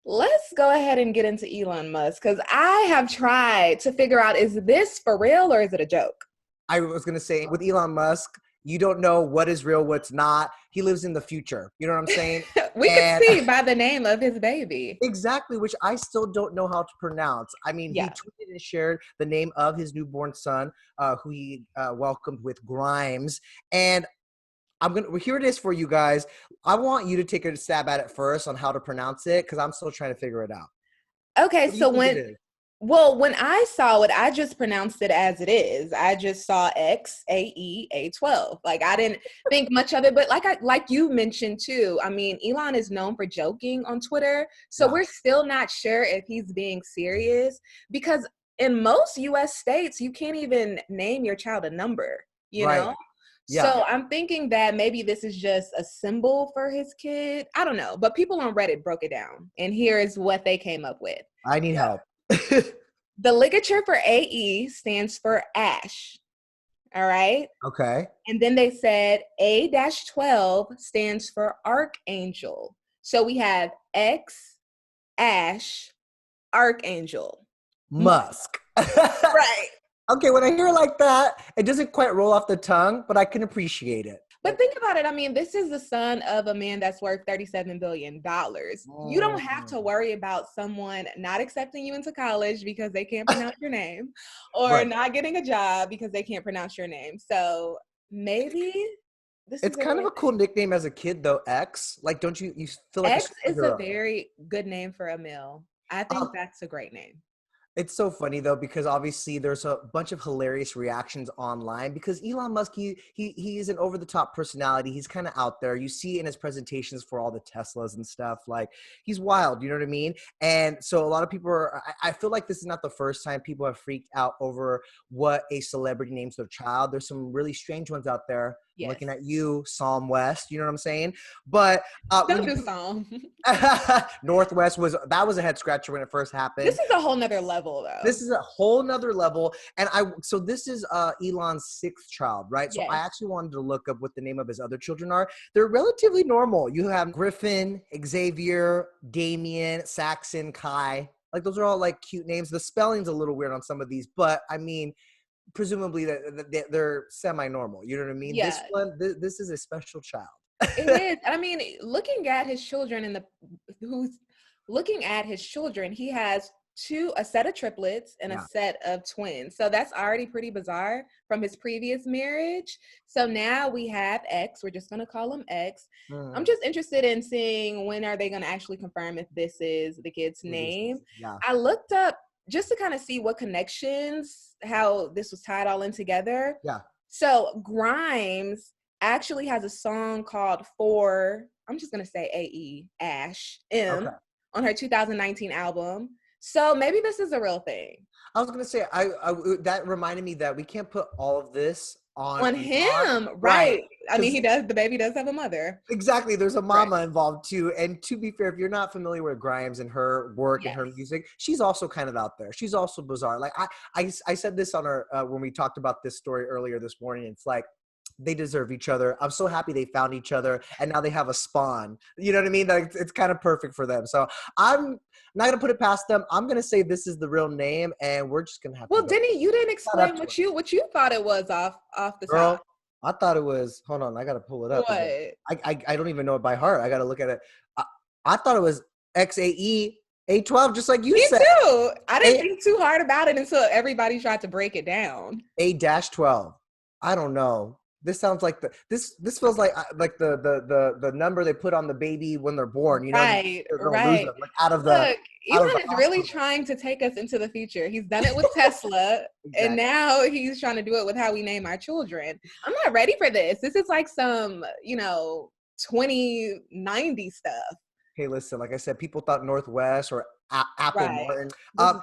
Let's go ahead and get into Elon Musk because I have tried to figure out, is this for real or is it a joke? I was going to say with Elon Musk, you don't know what is real, what's not. He lives in the future. You know what I'm saying? We could And see by the name of his baby. exactly, which I still don't know how to pronounce. I mean, he Yeah. tweeted and shared the name of his newborn son, who he welcomed with Grimes. And here it is for you guys. I want you to take a stab at it first on how to pronounce it because I'm still trying to figure it out. Okay, What do you so think it is? when I saw it, I just pronounced it as it is. I just saw XAEA12. Like I didn't think much of it, but like you mentioned too, I mean, Elon is known for joking on Twitter, so Yeah, we're still not sure if he's being serious because in most US states, you can't even name your child a number, you right. know? Yeah, So I'm thinking that maybe this is just a symbol for his kid. I don't know, but people on Reddit broke it down, and here is what they came up with. I need help. The ligature for AE stands for ash. All right. Okay. And then they said A-12 stands for archangel. So we have X, ash, archangel. Musk. Right. Okay, when I hear it like that, it doesn't quite roll off the tongue, but I can appreciate it. But think about it. I mean, this is the son of a man that's worth $37 billion. You don't have to Mm. worry about someone not accepting you into college because they can't pronounce your name or Right. not getting a job because they can't pronounce your name. So maybe this It's is a kind of real a cool thing. nickname as a kid, though, X. Like, don't you feel like a X is a superhero? very good name for a male. I think Um, that's a great name. It's so funny though because obviously there's a bunch of hilarious reactions online because Elon Musk he is an over the top personality. He's kind of out there. You see in his presentations for all the Teslas and stuff, like he's wild. You know what I mean? And so a lot of people are. I feel like this is not the first time people have freaked out over what a celebrity names their child. There's some really strange ones out there. I'm Yes. looking at you, Psalm West. You know what I'm saying? But when Don't you do song. Northwest was a head scratcher when it first This happened. is a whole nother level though. This is a whole nother level. And so this is Elon's sixth child, right? So I Yes. actually wanted to look up what the name of his other children are. They're relatively normal. You have Griffin, Xavier, Damien, Saxon, Kai. Like those are all like cute names. The spelling's a little weird on some of these, but I mean, presumably they're semi-normal. You know what I mean? This Yeah. one, this is a special child. It is. I mean, looking at his children and who's looking at his children, he has a set of triplets and a Yeah. set of twins. So that's already pretty bizarre from his previous marriage. So now we have X. We're just going to call him X. I'm Mm, just interested in seeing when are they going to actually confirm if this is the kid's name. yeah. I looked up just to kind of see what connections, how this was tied all in together. Yeah. So Grimes actually has a song called For, I'm just going to say AE, Ash, Okay. M, on her 2019 album. So maybe this is a real thing. I was gonna say, that reminded me that we can't put all of this on On Elon, him, right? right. I mean, Because the baby does have a mother. exactly, there's a Right. mama involved too. And to be fair, if you're not familiar with Grimes and her work and her Yes. music, she's also kind of out there. She's also bizarre. Like I said this on our when we talked about this story earlier this morning. It's like they deserve each other. I'm so happy they found each other and now they have a spawn. You know what I mean? Like it's kind of perfect for them. So I'm not gonna put it past them. I'm gonna say this is the real name, and we're just gonna have to Well, go. Denny, you didn't Shout out explain to her. what you thought it was off the top. Girl, I thought it was. Hold on, I gotta pull it up again. What? I don't even know it by heart. I gotta look at it. I, I thought it was XAE A12, just like you Me said. too. I didn't A think too hard about it until everybody tried to break it down. A-12. I don't know. This sounds like this feels like the number they put on the baby when they're born. You know, Right, they're gonna lose right. them like Look, out of the Elon is really hospital. trying to take us into the future. He's done it with Tesla, and Exactly. now he's trying to do it with how we name our children. I'm not ready for this. This is like some, 2090 stuff. Hey, listen, like I said, people thought Northwest or Apple Right. Martin. This is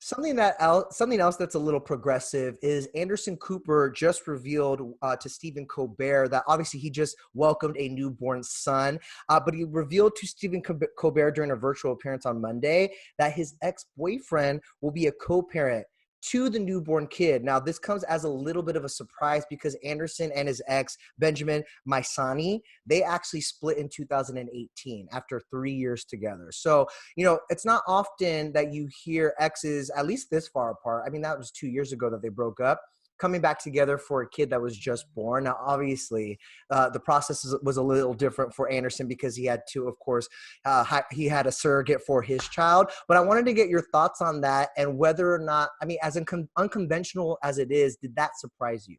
Something else that's a little progressive is Anderson Cooper just revealed to Stephen Colbert that obviously he just welcomed a newborn son, but he revealed to Stephen Colbert during a virtual appearance on Monday that his ex-boyfriend will be a co-parent to the newborn kid. Now, this comes as a little bit of a surprise because Anderson and his ex, Benjamin Maisani, they actually split in 2018 after 3 years together. So, it's not often that you hear exes, at least this far apart. I mean, that was 2 years ago that they broke up, coming back together for a kid that was just born. Now, obviously, the process was a little different for Anderson because he had to, of course, he had a surrogate for his child. But I wanted to get your thoughts on that and whether or not, I mean, as unconventional as it is, did that surprise you?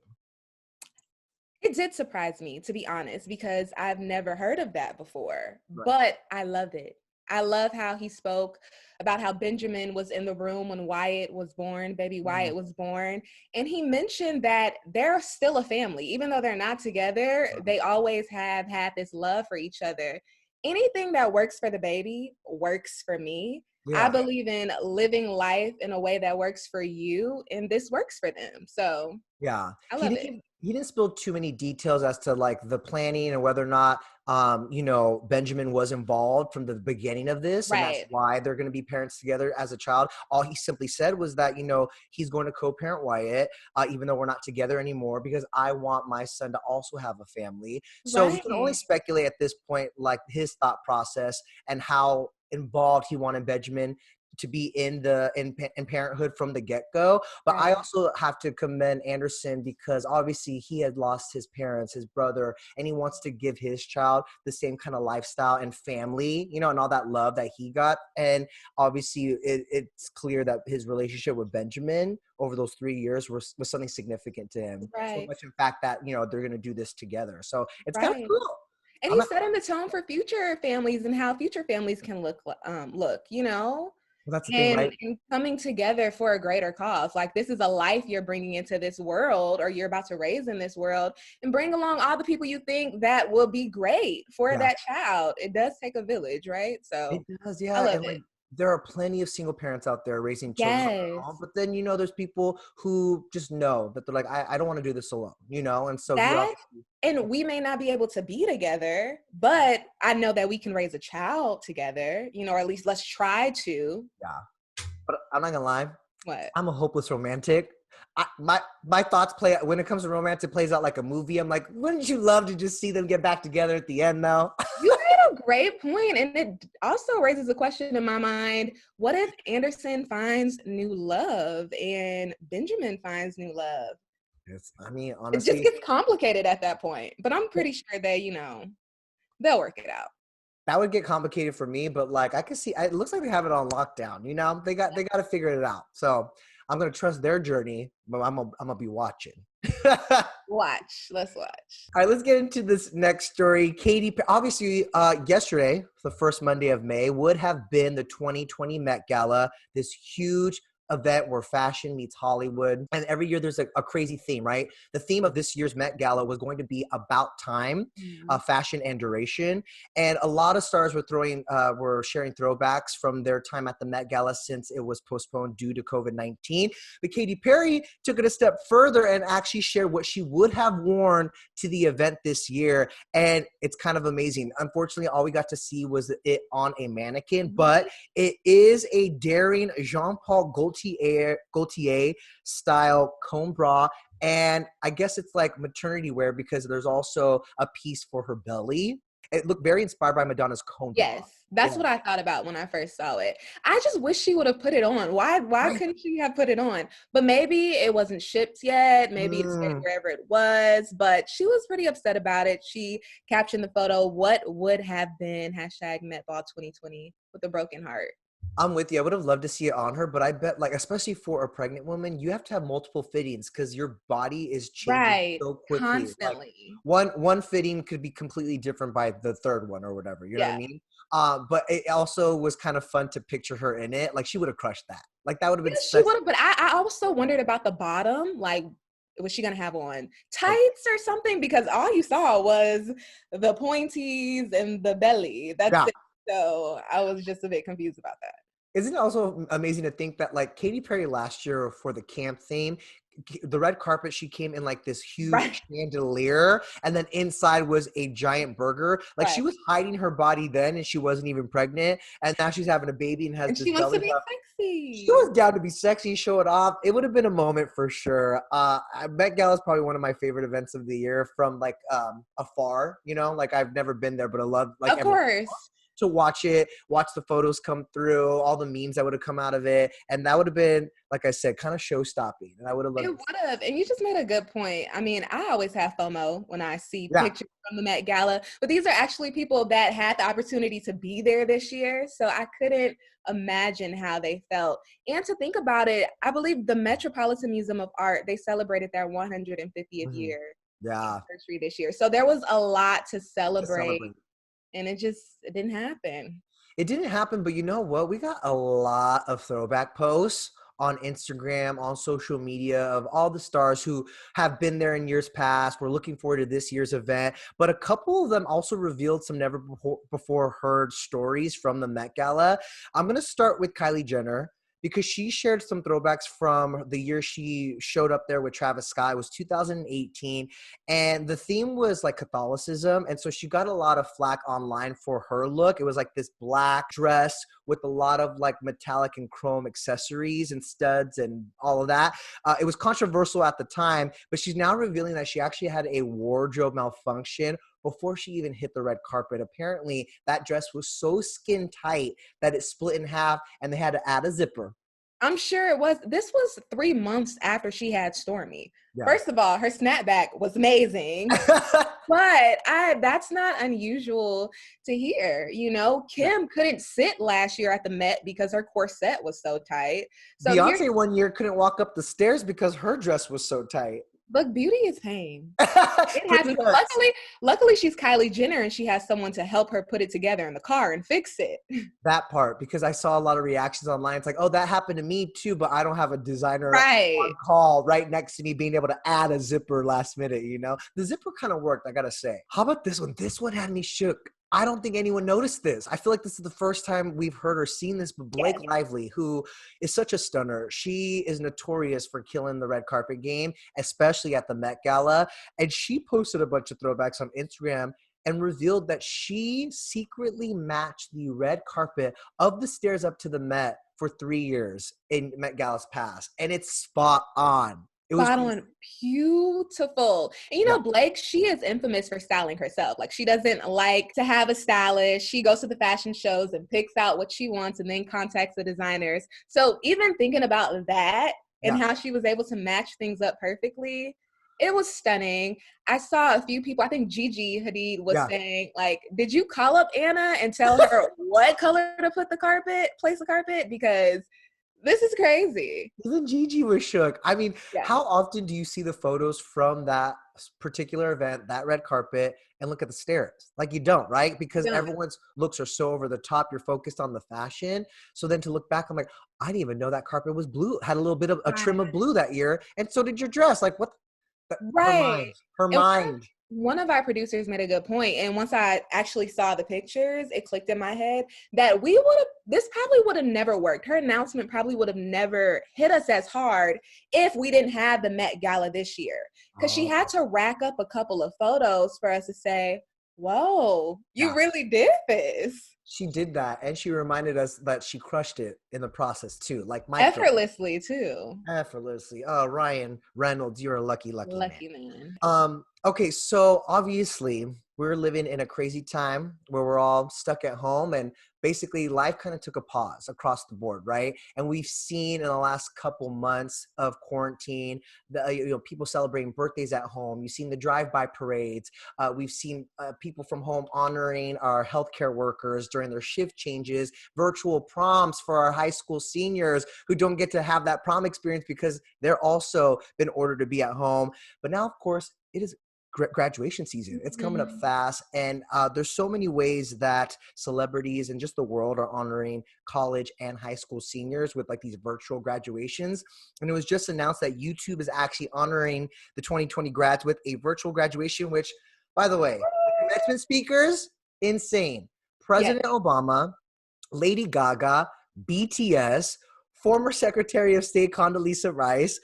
It did surprise me, to be honest, because I've never heard of that before, Right. but I love it. I love how he spoke about how Benjamin was in the room when WYATT was born, baby WYATT was born. And he mentioned that they're still a family. Even though they're not together, they always have had this love for each other. Anything that works for the baby works for me. I Yeah. believe in living life in a way that works for you, and this works for them. So Yeah. I love it. He didn't spill too many details as to like the planning and whether or not Benjamin was involved from the beginning of this, and that's Right. why they're going to be parents together as a child. All he simply said was that, he's going to co-parent WYATT, even though we're not together anymore, because I want my son to also have a family. So we can only Right. speculate at this point, like his thought process and how involved he wanted Benjamin to be in parenthood from the get-go. But I Right. also have to commend Anderson because obviously he had lost his parents, his brother, and he wants to give his child the same kind of lifestyle and family, and all that love that he got. And obviously it's clear that his relationship with Benjamin over those 3 years was something significant to him. So Right. much, in fact, that, they're going to do this together. So it's kind of Right. cool. And I'm he's not, setting the tone for future families and how future families can look, well, that's the thing, right? and coming together for a greater cause. Like, this is a life you're bringing into this world, or you're about to raise in this world, and bring along all the people you think that will be great for Yeah. that child. It does take a village, right? It So does, I yeah, love and, it. like, there are plenty of single parents out there raising children on their Yes. own, but then, there's people who just know that they're like, "I don't wanna do this alone," and so he That, obviously. and we may not be able to be together, but I know that we can raise a child together, or at least let's try to. Yeah, but I'm not gonna lie, What? I'm a hopeless romantic. My thoughts play when it comes to romance, it plays out like a movie. I'm like, wouldn't you love to just see them get back together at the end though? You made a great point, and it also raises a question in my mind. What if Anderson finds new love and Benjamin finds new love? I mean, It just honestly, gets complicated at that point, but I'm pretty sure they'll work it out. that would get complicated for me, but like I can see, it looks like they have it on lockdown. They got to figure it out. So I'm gonna trust their journey, but I'm gonna be watching. All Let's watch. right, let's get into this next story. Obviously, yesterday, the first Monday of May, would have been the 2020 Met Gala, this huge event where fashion meets Hollywood. And every year there's a crazy theme, right? The theme of this year's Met Gala was going to be about time, fashion and duration. And a lot of stars were sharing throwbacks from their time at the Met Gala since it was postponed due to COVID-19. But Katy Perry took it a step further and actually shared what she would have worn to the event this year. And it's kind of amazing. Unfortunately, all we got to see was it on a mannequin, but it is a daring Jean-Paul Gaultier style comb bra. And I guess it's like maternity wear because there's also a piece for her belly. It looked very inspired by Madonna's cone bra. Yes, that's what I thought about when I first saw it. I just wish she would have put it on. Why Right. couldn't she have put it on? But maybe it wasn't shipped yet. Maybe it stayed wherever it was. But she was pretty upset about it. She captioned the photo, "What would have been #MetBall 2020" with a broken heart. I'm with you. I would have loved to see it on her, but I bet, like, especially for a pregnant woman, you have to have multiple fittings because your body is changing Right. so quickly. Like, Constantly. one fitting could be completely different by the third one or whatever. You know what I Yeah. mean? But it also was kind of fun to picture her in it. Like, she would have crushed that. Like, that would have been Yeah, she such. would have, but I also wondered about the bottom. Like, was she gonna have on Like, tights or something? Because all you saw was the pointies and the belly. That's yeah. it. So I was just a bit confused about that. Isn't it also amazing to think that, like, Katy Perry last year for the camp theme, the red carpet, she came in like this huge Right. chandelier, and then inside was a giant burger. Like she Right. was hiding her body then, and she wasn't even pregnant, and now she's having a baby and has And this she wants to belly be button. She sexy. was down to be sexy, show it off. It would have been a moment for sure. Met Gala is probably one of my favorite events of the year from like afar. You know, like I've never been there, but I love like Of course. to watch it, watch the photos come through, all the memes that would have come out of it, and that would have been, like I said, kind of show stopping. And I would have It loved. would have. And you just made a good point. I mean, I always have FOMO when I see Yeah. pictures from the Met Gala, but these are actually people that had the opportunity to be there this year. So I couldn't imagine how they felt. And to think about it, I believe the Metropolitan Museum of Art, they celebrated their 150th Mhm. year Yeah. anniversary this year. So there was a lot to To celebrate, celebrate. and it didn't happen. It didn't happen, but you know what? We got a lot of throwback posts on Instagram, on social media of all the stars who have been there in years past. We're looking forward to this year's event. But a couple of them also revealed some never before heard stories from the Met Gala. I'm going to start with Kylie Jenner, because she shared some throwbacks from the year she showed up there with Travis Scott. It was 2018. And the theme was like Catholicism. And so she got a lot of flack online for her look. It was like this black dress with a lot of like metallic and chrome accessories and studs and all of that. It was controversial at the time, but she's now revealing that she actually had a wardrobe malfunction before she even hit the red carpet. Apparently, that dress was so skin tight that it split in half and they had to add a zipper. I'm sure it was. This was 3 months after she had Stormy. Yeah. First of all, her snapback was amazing, but that's not unusual to hear. You know, Kim couldn't sit last year at the Met because her corset was so tight. So Beyonce one year couldn't walk up the stairs because her dress was so tight. look, beauty is pain. It Pretty happens. much. Luckily, she's Kylie Jenner and she has someone to help her put it together in the car and fix it. That part, because I saw a lot of reactions online. It's like, oh, that happened to me too, but I don't have a designer Right. on call right next to me being able to add a zipper last minute, you know? The zipper kind of worked, I gotta say. How about this one? This one had me shook. I don't think anyone noticed this. I feel like this is the first time we've heard or seen this, but Blake Lively, who is such a stunner, she is notorious for killing the red carpet game, especially at the Met Gala. And she posted a bunch of throwbacks on Instagram and revealed that she secretly matched the red carpet of the stairs up to the Met for 3 years in Met Gala's past. And it's spot on. It was spot on, beautiful. And you know, Blake, she is infamous for styling herself. Like, she doesn't like to have a stylist. She goes to the fashion shows and picks out what she wants and then contacts the designers. So even thinking about that and how she was able to match things up perfectly, it was stunning. I saw a few people, I think Gigi Hadid was saying, like, did you call up Anna and tell her what color to place the carpet? Because this is crazy. Even Gigi was shook. I mean, how often do you see the photos from that particular event, that red carpet, and look at the stairs? Like, you don't, right? Because everyone's looks are so over the top. You're focused on the fashion. So then to look back, I'm like, I didn't even know that carpet was blue. Had a little bit of a trim of blue that year. And so did your dress. Like, what? Her mind. One of our producers made a good point, and once I actually saw the pictures, it clicked in my head that this probably would have never worked. Her announcement probably would have never hit us as hard if we didn't have the Met Gala this year, because she had to rack up a couple of photos for us to say, whoa, you really did this. She did that, and she reminded us that she crushed it in the process too, like Mike. Effortlessly too. Effortlessly. Oh, Ryan Reynolds, you're a lucky man. Okay, so obviously we're living in a crazy time where we're all stuck at home, and basically life kind of took a pause across the board, right? And we've seen in the last couple months of quarantine, people celebrating birthdays at home. You've seen the drive-by parades. We've seen people from home honoring our healthcare workers during their shift changes, virtual proms for our high school seniors who don't get to have that prom experience because they're also been ordered to be at home. But now, of course, it is graduation season. It's coming up fast, and there's so many ways that celebrities and just the world are honoring college and high school seniors with like these virtual graduations. And it was just announced that YouTube is actually honoring the 2020 grads with a virtual graduation, which, by the way, the commencement speakers, insane. President Obama, Lady Gaga, BTS, former Secretary of State Condoleezza Rice.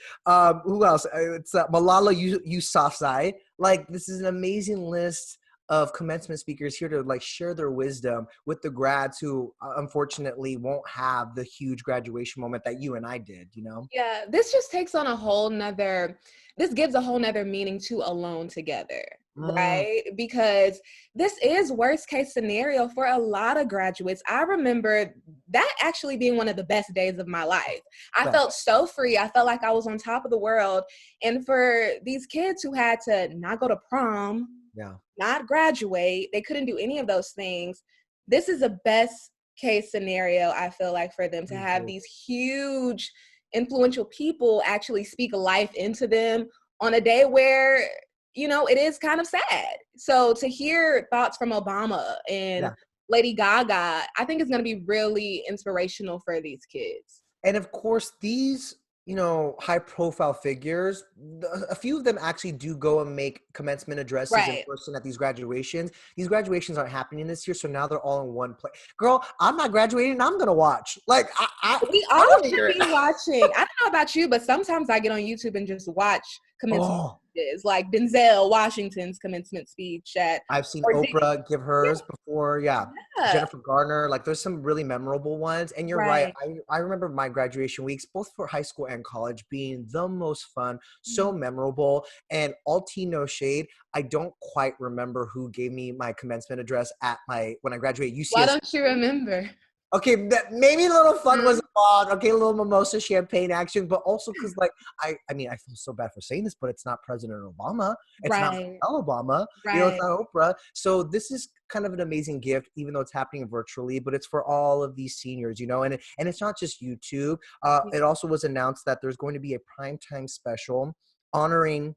Who else? It's Malala Yousafzai. Like, this is an amazing list of commencement speakers here to like share their wisdom with the grads who unfortunately won't have the huge graduation moment that you and I did, you know? Yeah, this just takes on a whole nother, this gives a whole nother meaning to Alone Together, right? Because this is worst case scenario for a lot of graduates. I remember that actually being one of the best days of my life. I felt so free. I felt like I was on top of the world. And for these kids who had to not go to prom, not graduate, they couldn't do any of those things. This is a best case scenario, I feel like, for them to have these huge influential people actually speak life into them on a day where, you know, it is kind of sad. So to hear thoughts from Obama and Lady Gaga, I think it's going to be really inspirational for these kids. And of course, these, you know, high profile figures, a few of them actually do go and make commencement addresses in person at these graduations. These graduations aren't happening this year, so now they're all in one place. Girl, I'm not graduating, I'm gonna watch. Like, we all should be watching. I don't know about you, but sometimes I get on YouTube and just watch commencement speeches, like Denzel Washington's commencement speech I've seen Oprah give hers before. Jennifer Garner, like there's some really memorable ones. And you're right. I remember my graduation weeks, both for high school and college, being the most fun, so memorable. And all tea, no shade, I don't quite remember who gave me my commencement address when I graduated UCS. Why don't you remember? Okay, maybe a little fun was involved. Okay, a little mimosa champagne action, but also because, like, I mean, I feel so bad for saying this, but it's not President Obama. It's not Michelle Obama. You know, it's not Oprah. So this is kind of an amazing gift, even though it's happening virtually, but it's for all of these seniors, you know, and it's not just YouTube. It also was announced that there's going to be a primetime special honoring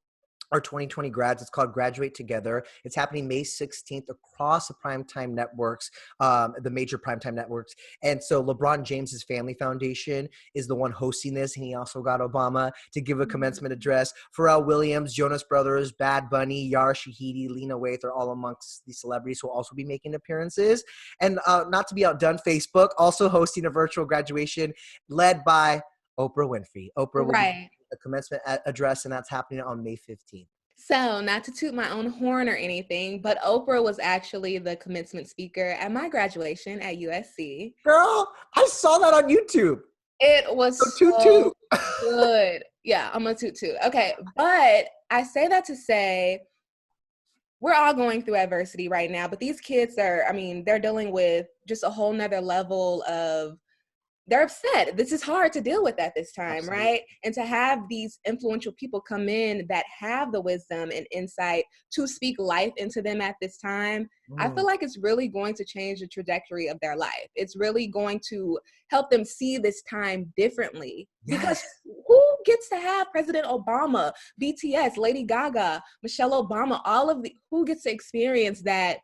our 2020 grads. It's called Graduate Together. It's happening May 16th across the primetime networks, the major primetime networks. And so LeBron James's Family Foundation is the one hosting this. And he also got Obama to give a commencement address. Pharrell Williams, Jonas Brothers, Bad Bunny, Yara Shahidi, Lena Waithe are all amongst the celebrities who will also be making appearances. And not to be outdone, Facebook also hosting a virtual graduation led by Oprah Winfrey. Oprah will be a commencement address, and that's happening on May 15th. So, not to toot my own horn or anything, but Oprah was actually the commencement speaker at my graduation at USC. Girl, I saw that on YouTube. It was so good. Yeah, I'm a toot. Okay, but I say that to say we're all going through adversity right now, but these kids are, I mean, they're dealing with just a whole nother level of, they're upset. This is hard to deal with at this time, right? And to have these influential people come in that have the wisdom and insight to speak life into them at this time, I feel like it's really going to change the trajectory of their life. It's really going to help them see this time differently. Because who gets to have President Obama, BTS, Lady Gaga, Michelle Obama, who gets to experience that?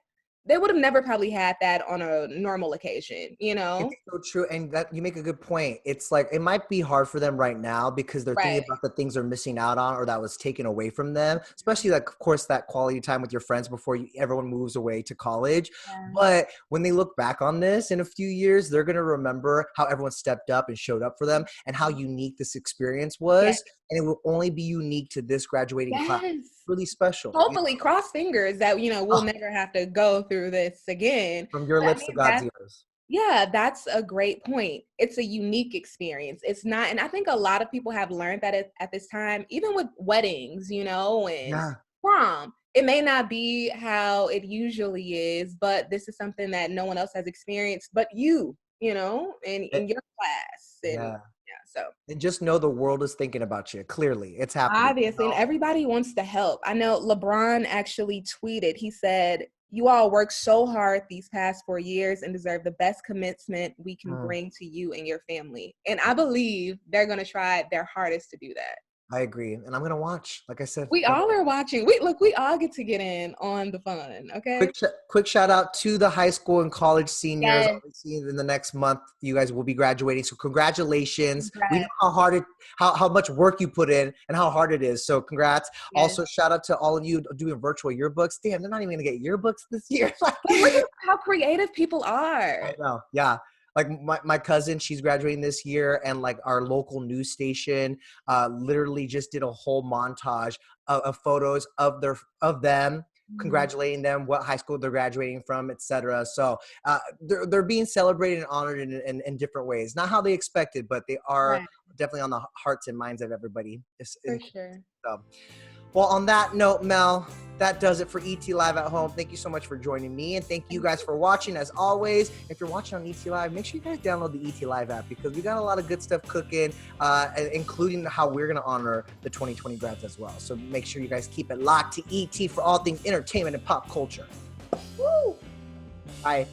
They would have never probably had that on a normal occasion, you know? It's so true. And that you make a good point. It's like, it might be hard for them right now because they're thinking about the things they're missing out on or that was taken away from them, especially like, of course, that quality time with your friends before everyone moves away to college. But when they look back on this in a few years, they're going to remember how everyone stepped up and showed up for them and how unique this experience was. And it will only be unique to this graduating class. Really special. Hopefully, cross fingers that, you know, we'll never have to go through this again. From your lips to God's ears. Yeah, that's a great point. It's a unique experience. It's not, and I think a lot of people have learned that at this time, even with weddings, you know, and prom, it may not be how it usually is, but this is something that no one else has experienced but you know, in your class. And so. And just know the world is thinking about you. Clearly, it's happening. Obviously, and everybody wants to help. I know LeBron actually tweeted, he said, "You all worked so hard these past 4 years and deserve the best commencement we can bring to you and your family." And I believe they're going to try their hardest to do that. I agree. And I'm going to watch, like I said. We all are watching. We all get to get in on the fun, okay? Quick shout out to the high school and college seniors. Obviously, in the next month, you guys will be graduating. So congratulations. We know how much work you put in and how hard it is. So congrats. Also, shout out to all of you doing virtual yearbooks. Damn, they're not even going to get yearbooks this year. Look at how creative people are. I know. Yeah. Like my cousin, she's graduating this year, and like our local news station literally just did a whole montage of photos of them, congratulating them, what high school they're graduating from, etc. So they're being celebrated and honored in different ways. Not how they expected, but they are definitely on the hearts and minds of everybody. For sure. So, well, on that note, Mel, that does it for ET Live at Home. Thank you so much for joining me, and thank you guys for watching. As always, if you're watching on ET Live, make sure you guys download the ET Live app, because we got a lot of good stuff cooking, including how we're going to honor the 2020 grads as well. So make sure you guys keep it locked to ET for all things entertainment and pop culture. Woo! Bye.